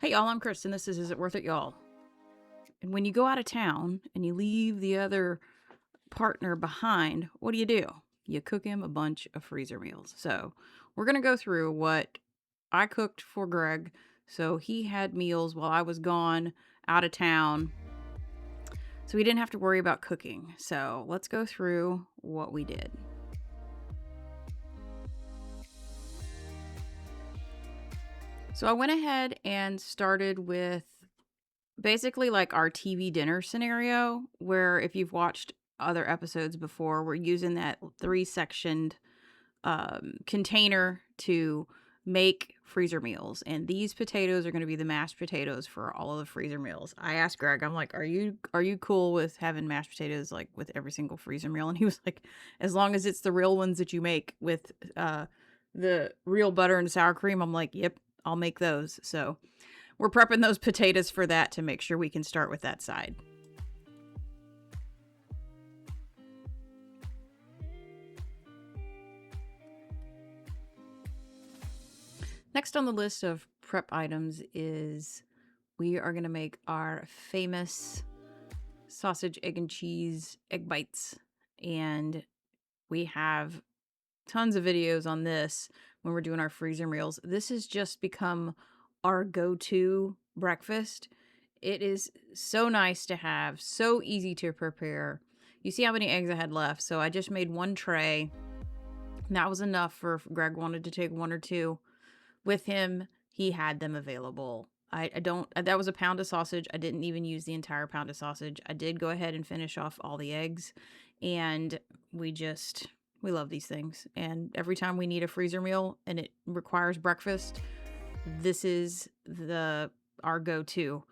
Hey y'all, I'm Kris, and this is It Worth It, y'all? And when you go out of town and you leave the other partner behind, what do? You cook him a bunch of freezer meals. So we're going to go through what I cooked for Greg. So he had meals while I was gone out of town. So we didn't have to worry about cooking. So let's go through what we did. So I went ahead and started with basically like our TV dinner scenario, where if you've watched other episodes before, we're using that 3-sectioned container to make freezer meals. And these potatoes are going to be the mashed potatoes for all of the freezer meals. I asked Greg, I'm like, are you cool with having mashed potatoes like with every single freezer meal? And he was like, as long as it's the real ones that you make with the real butter and sour cream. I'm like, yep, I'll make those. So we're prepping those potatoes for that to make sure we can start with that side. Next on the list of prep items is we are going to make our famous sausage, egg, and cheese egg bites. And we have tons of videos on this when we're doing our freezer meals. This has just become our go-to breakfast. It is so nice to have, so easy to prepare. You see how many eggs I had left. So I just made one tray. And that was enough for if Greg wanted to take one or two with him. He had them available. That was a pound of sausage. I didn't even use the entire pound of sausage. I did go ahead and finish off all the eggs, and we love these things. And every time we need a freezer meal and it requires breakfast, this is our go-to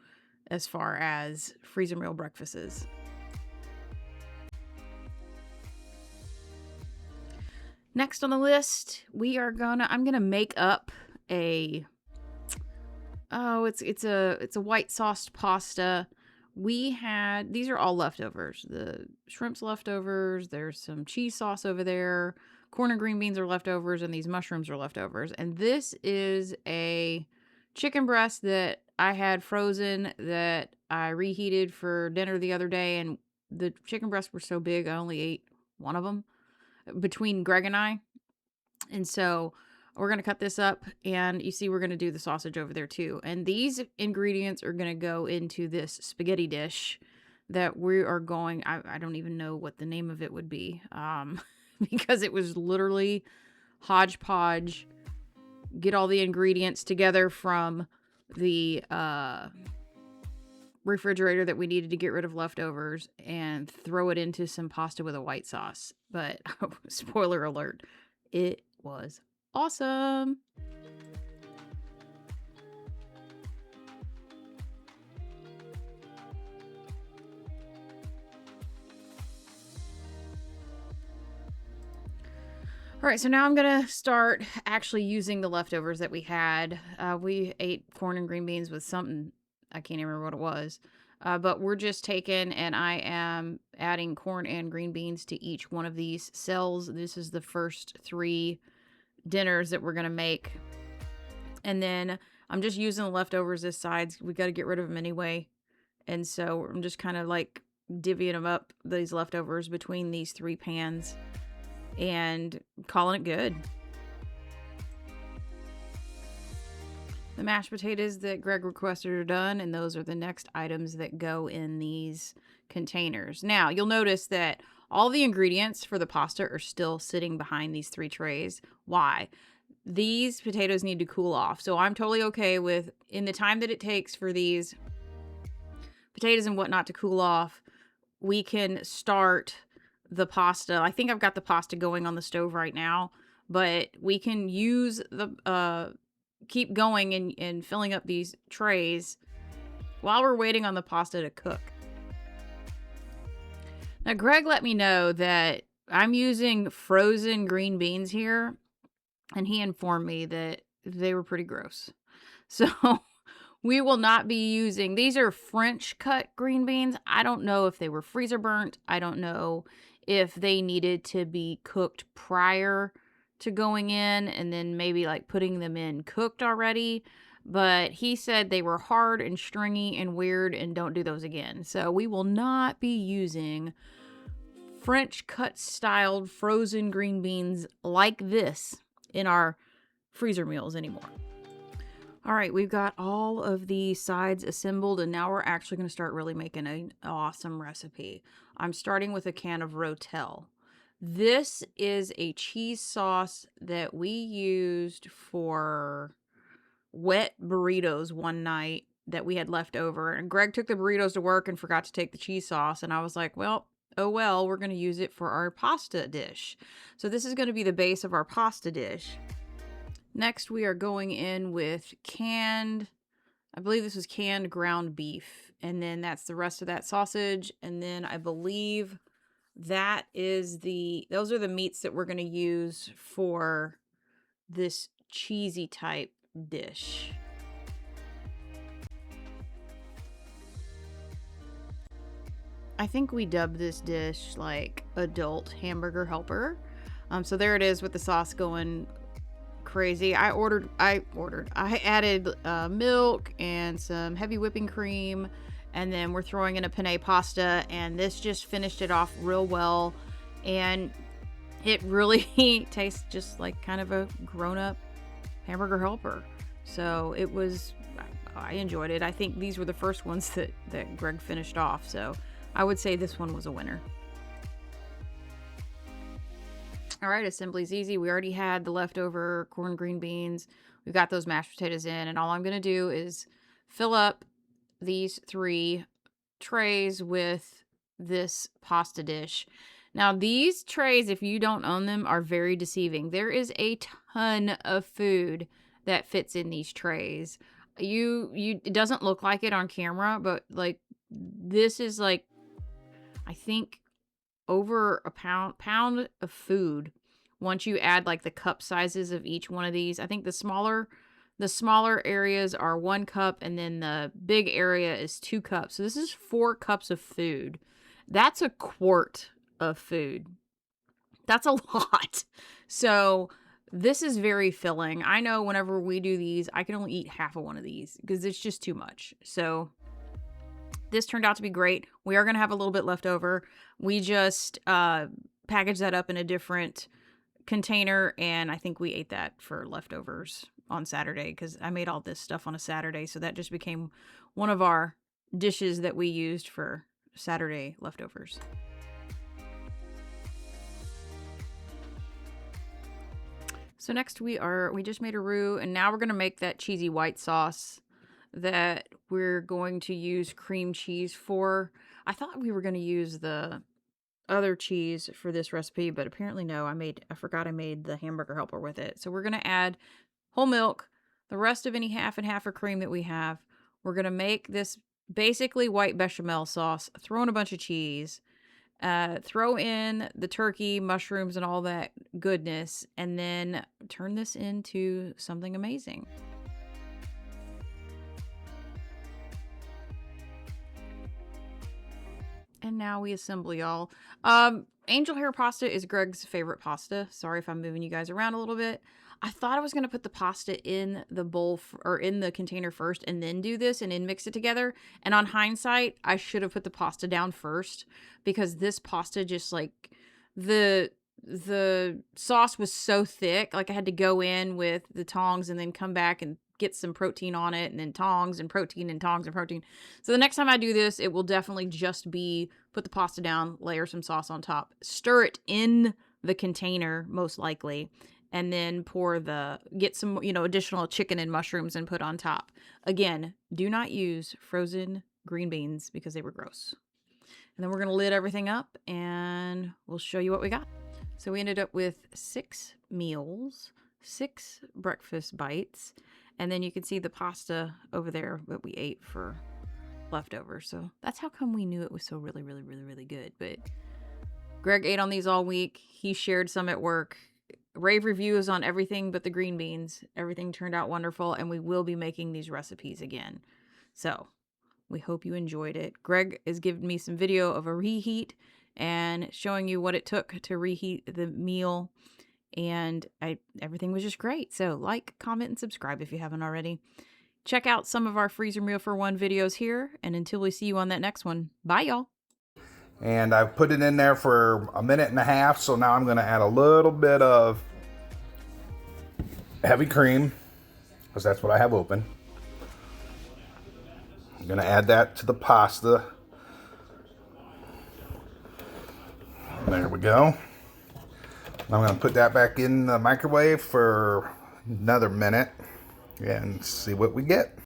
as far as freezer meal breakfasts. Next on the list, I'm gonna make up it's a white sauced pasta. These are all leftovers. The shrimp's leftovers. There's some cheese sauce over there. Corn and green beans are leftovers, and these mushrooms are leftovers. And this is a chicken breast that I had frozen that I reheated for dinner the other day. And the chicken breasts were so big, I only ate one of them between Greg and I. And so we're going to cut this up, and you see we're going to do the sausage over there too. And these ingredients are going to go into this spaghetti dish that we are going, I don't even know what the name of it would be, because it was literally hodgepodge. Get all the ingredients together from the refrigerator that we needed to get rid of leftovers and throw it into some pasta with a white sauce. But spoiler alert, it was awesome. All right, so now I'm going to start actually using the leftovers that we had. We ate corn and green beans with something, I can't even remember what it was. But we're just taking, and I am adding corn and green beans to each one of these cells. This is the first 3 dinners that we're going to make. And then I'm just using the leftovers as sides. We got to get rid of them anyway. And so I'm just kind of like divvying them up, these leftovers, between these 3 pans and calling it good. The mashed potatoes that Greg requested are done, and those are the next items that go in these containers. Now, you'll notice that all the ingredients for the pasta are still sitting behind these 3 trays. Why? These potatoes need to cool off. So I'm totally okay with, in the time that it takes for these potatoes and whatnot to cool off, we can start the pasta. I think I've got the pasta going on the stove right now, but we can use keep going and filling up these trays while we're waiting on the pasta to cook. Now, Greg let me know that I'm using frozen green beans here, and he informed me that they were pretty gross. So we will not be using, these are French cut green beans. I don't know if they were freezer burnt. I don't know if they needed to be cooked prior to going in and then maybe like putting them in cooked already. but he said they were hard and stringy and weird and don't do those again. So we will not be using French cut styled frozen green beans like this in our freezer meals anymore. All right, we've got all of the sides assembled, and now we're actually going to start really making an awesome recipe. I'm starting with a can of Rotel. This is a cheese sauce that we used for wet burritos one night that we had left over. And Greg took the burritos to work and forgot to take the cheese sauce. And I was like, well, oh well, we're going to use it for our pasta dish. So this is going to be the base of our pasta dish. Next, we are going in with canned, I believe this was canned ground beef. And then that's the rest of that sausage. And then I believe that is those are the meats that we're going to use for this cheesy type dish. I think we dubbed this dish like adult hamburger helper. So there it is with the sauce going crazy. I added milk and some heavy whipping cream, and then we're throwing in a penne pasta, and this just finished it off real well, and it really tastes just like kind of a grown-up hamburger helper. So I enjoyed it. I think these were the first ones that Greg finished off, so I would say this one was a winner. All right, assembly's easy. We already had the leftover corn green beans. We've got those mashed potatoes in, and all I'm going to do is fill up these 3 trays with this pasta dish. Now, these trays, if you don't own them, are very deceiving. There is a ton of food that fits in these trays. It doesn't look like it on camera, but like this is like, I think, over a pound of food once you add like the cup sizes of each one of these. I think the smaller areas are 1 cup, and then the big area is 2 cups. So this is 4 cups of food. That's a quart of food. That's a lot. So this is very filling. I know whenever we do these, I can only eat half of one of these because it's just too much. So this turned out to be great. We are going to have a little bit left over. We just packaged that up in a different container, and I think we ate that for leftovers on Saturday because I made all this stuff on a Saturday. So that just became one of our dishes that we used for Saturday leftovers. So next we just made a roux, and now we're going to make that cheesy white sauce that we're going to use cream cheese for. I thought we were going to use the other cheese for this recipe, but apparently no, I forgot I made the hamburger helper with it. So we're going to add whole milk, the rest of any half and half of cream that we have. We're going to make this basically white bechamel sauce, throw in a bunch of cheese, throw in the turkey, mushrooms, and all that goodness, and then turn this into something amazing. And now we assemble, y'all. Angel hair pasta is Greg's favorite pasta. Sorry if I'm moving you guys around a little bit. I thought I was going to put the pasta in the bowl or in the container first and then do this and then mix it together. And on hindsight, I should have put the pasta down first because this pasta just like the sauce was so thick. Like I had to go in with the tongs and then come back and get some protein on it, and then tongs and protein and tongs and protein. So the next time I do this, it will definitely just be put the pasta down, layer some sauce on top, stir it in the container most likely, and then get some, additional chicken and mushrooms and put on top. Again, do not use frozen green beans because they were gross. And then we're going to lid everything up and we'll show you what we got. So we ended up with 6 meals, 6 breakfast bites, and then you can see the pasta over there that we ate for leftovers. So that's how come we knew it was so really, really, really, really good. But Greg ate on these all week. He shared some at work. Rave reviews on everything but the green beans. Everything turned out wonderful, and we will be making these recipes again. So we hope you enjoyed it. Greg is giving me some video of a reheat and showing you what it took to reheat the meal. And everything was just great. So like, comment, and subscribe if you haven't already. Check out some of our freezer meal for one videos here, and until we see you on that next one, bye y'all. And I've put it in there for 1.5 minutes, so now I'm gonna add a little bit of heavy cream, because that's what I have open. I'm gonna add that to the pasta. There we go. I'm gonna put that back in the microwave for another minute and see what we get.